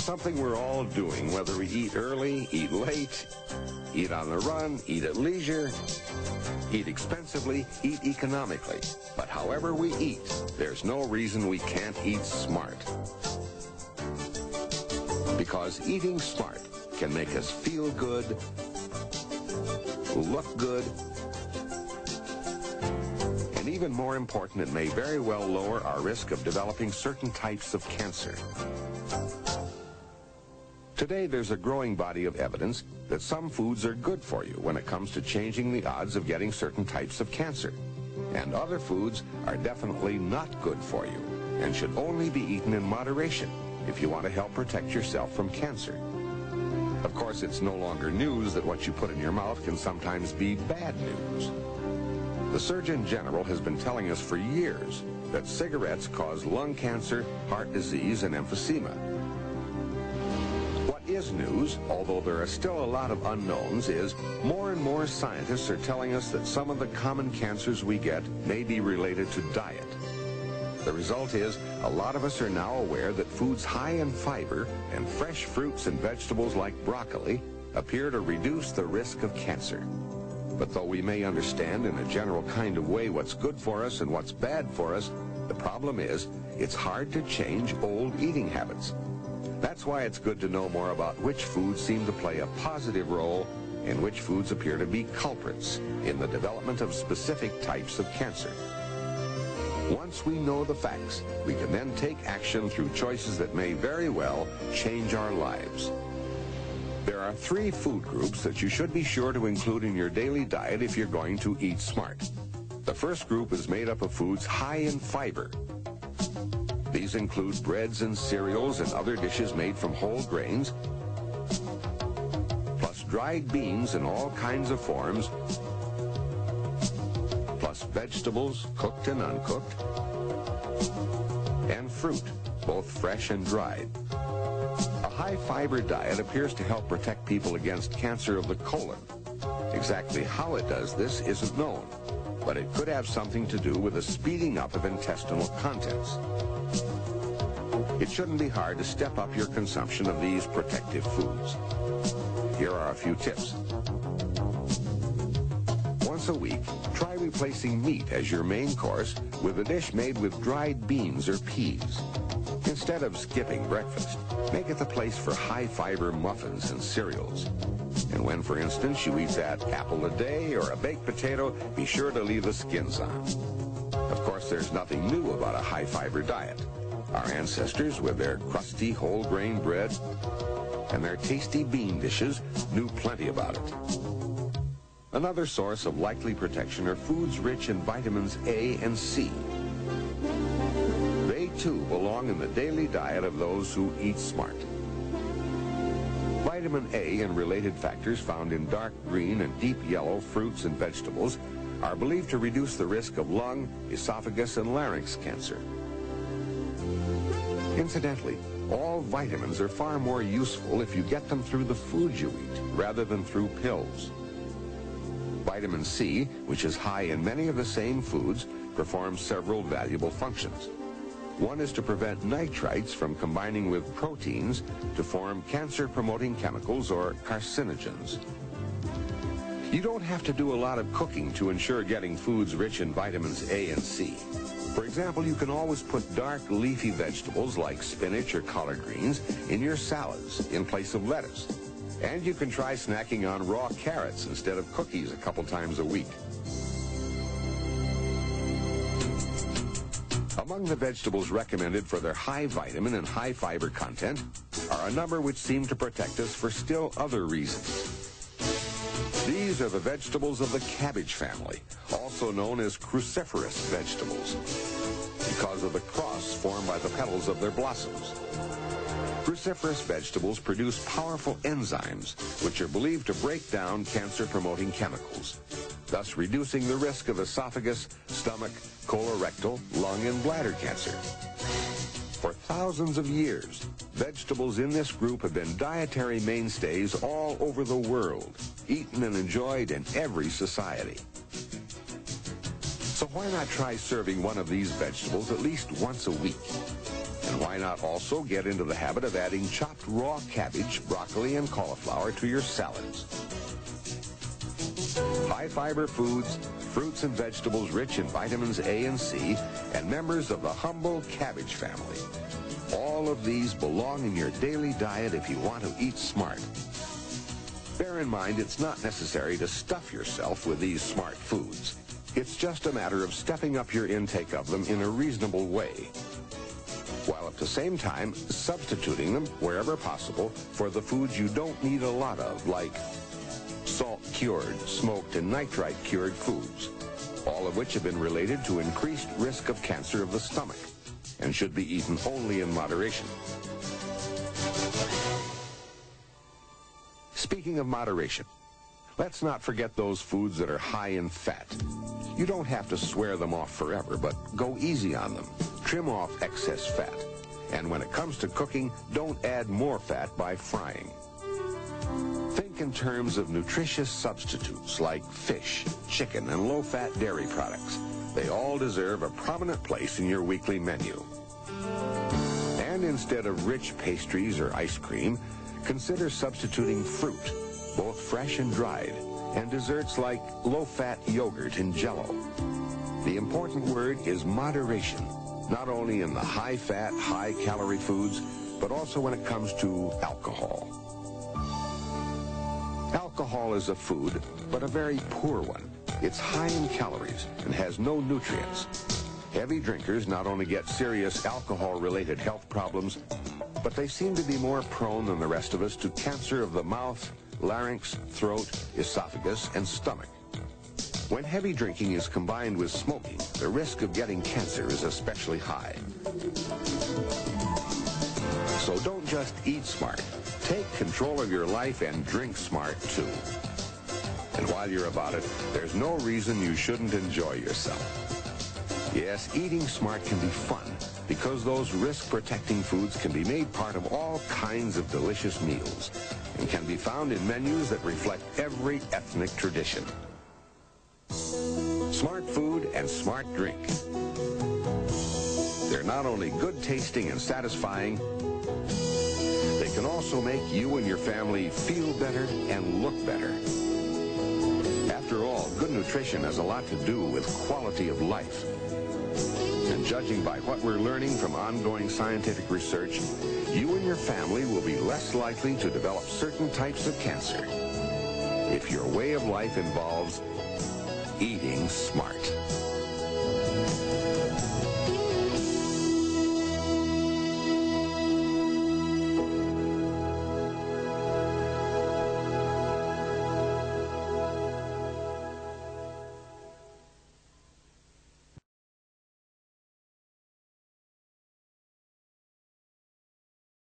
Something we're all doing, whether we eat early, eat late, eat on the run, eat at leisure, eat expensively, eat economically. But however we eat, there's no reason we can't eat smart. Because eating smart can make us feel good, look good, and even more important, it may very well lower our risk of developing certain types of cancer. Today, there's a growing body of evidence that some foods are good for you when it comes to changing the odds of getting certain types of cancer. And other foods are definitely not good for you and should only be eaten in moderation if you want to help protect yourself from cancer. Of course, it's no longer news that what you put in your mouth can sometimes be bad news. The Surgeon General has been telling us for years that cigarettes cause lung cancer, heart disease, and emphysema. What is news, although there are still a lot of unknowns, is more and more scientists are telling us that some of the common cancers we get may be related to diet. The result is, a lot of us are now aware that foods high in fiber and fresh fruits and vegetables like broccoli appear to reduce the risk of cancer. But though we may understand in a general kind of way what's good for us and what's bad for us, the problem is, it's hard to change old eating habits. That's why it's good to know more about which foods seem to play a positive role and which foods appear to be culprits in the development of specific types of cancer. Once we know the facts, we can then take action through choices that may very well change our lives. There are 3 food groups that you should be sure to include in your daily diet if you're going to eat smart. The first group is made up of foods high in fiber. These include breads and cereals and other dishes made from whole grains, plus dried beans in all kinds of forms, plus vegetables, cooked and uncooked, and fruit, both fresh and dried. A high-fiber diet appears to help protect people against cancer of the colon. Exactly how it does this isn't known, but it could have something to do with the speeding up of intestinal contents. It shouldn't be hard to step up your consumption of these protective foods. Here are a few tips. Once a week, try replacing meat as your main course with a dish made with dried beans or peas. Instead of skipping breakfast, make it the place for high-fiber muffins and cereals. And when, for instance, you eat that apple a day or a baked potato, be sure to leave the skins on. Of course, there's nothing new about a high-fiber diet. Our ancestors, with their crusty whole-grain bread and their tasty bean dishes, knew plenty about it. Another source of likely protection are foods rich in vitamins A and C. They, too, belong in the daily diet of those who eat smart. Vitamin A and related factors found in dark green and deep yellow fruits and vegetables are believed to reduce the risk of lung, esophagus, and larynx cancer. Incidentally, all vitamins are far more useful if you get them through the food you eat rather than through pills. Vitamin C, which is high in many of the same foods, performs several valuable functions. One is to prevent nitrites from combining with proteins to form cancer-promoting chemicals or carcinogens. You don't have to do a lot of cooking to ensure getting foods rich in vitamins A and C. For example, you can always put dark leafy vegetables like spinach or collard greens in your salads in place of lettuce. And you can try snacking on raw carrots instead of cookies a couple times a week. Among the vegetables recommended for their high vitamin and high fiber content are a number which seem to protect us for still other reasons. These are the vegetables of the cabbage family, also known as cruciferous vegetables, because of the cross formed by the petals of their blossoms. Cruciferous vegetables produce powerful enzymes, which are believed to break down cancer-promoting chemicals, thus reducing the risk of esophagus, stomach, colorectal, lung, and bladder cancer. For thousands of years, vegetables in this group have been dietary mainstays all over the world, eaten and enjoyed in every society. So why not try serving one of these vegetables at least once a week? And Why not also get into the habit of adding chopped raw cabbage, broccoli, and cauliflower to your salads? High-fiber foods, fruits and vegetables rich in vitamins A and C, and members of the humble cabbage family. All of these belong in your daily diet if you want to eat smart. Bear in mind, it's not necessary to stuff yourself with these smart foods. It's just a matter of stepping up your intake of them in a reasonable way, while at the same time substituting them, wherever possible, for the foods you don't need a lot of, like salt-cured, smoked, and nitrite-cured foods, all of which have been related to increased risk of cancer of the stomach and should be eaten only in moderation. Speaking of moderation, let's not forget those foods that are high in fat. You don't have to swear them off forever, but go easy on them. Trim off excess fat. And when it comes to cooking, don't add more fat by frying. Think in terms of nutritious substitutes like fish, chicken, and low-fat dairy products. They all deserve a prominent place in your weekly menu. And instead of rich pastries or ice cream, consider substituting fruit, both fresh and dried, and desserts like low-fat yogurt and Jell-O. The important word is moderation, not only in the high-fat, high-calorie foods, but also when it comes to alcohol. Alcohol is a food, but a very poor one. It's high in calories and has no nutrients. Heavy drinkers not only get serious alcohol-related health problems, but they seem to be more prone than the rest of us to cancer of the mouth, larynx, throat, esophagus, and stomach. When heavy drinking is combined with smoking, the risk of getting cancer is especially high. So don't just eat smart. Take control of your life and drink smart, too. And while you're about it, there's no reason you shouldn't enjoy yourself. Yes, eating smart can be fun, because those risk-protecting foods can be made part of all kinds of delicious meals and can be found in menus that reflect every ethnic tradition. Smart food and smart drink. They're not only good tasting and satisfying, they can also make you and your family feel better and look better. After all, good nutrition has a lot to do with quality of life. And judging by what we're learning from ongoing scientific research, you and your family will be less likely to develop certain types of cancer if your way of life involves eating smart.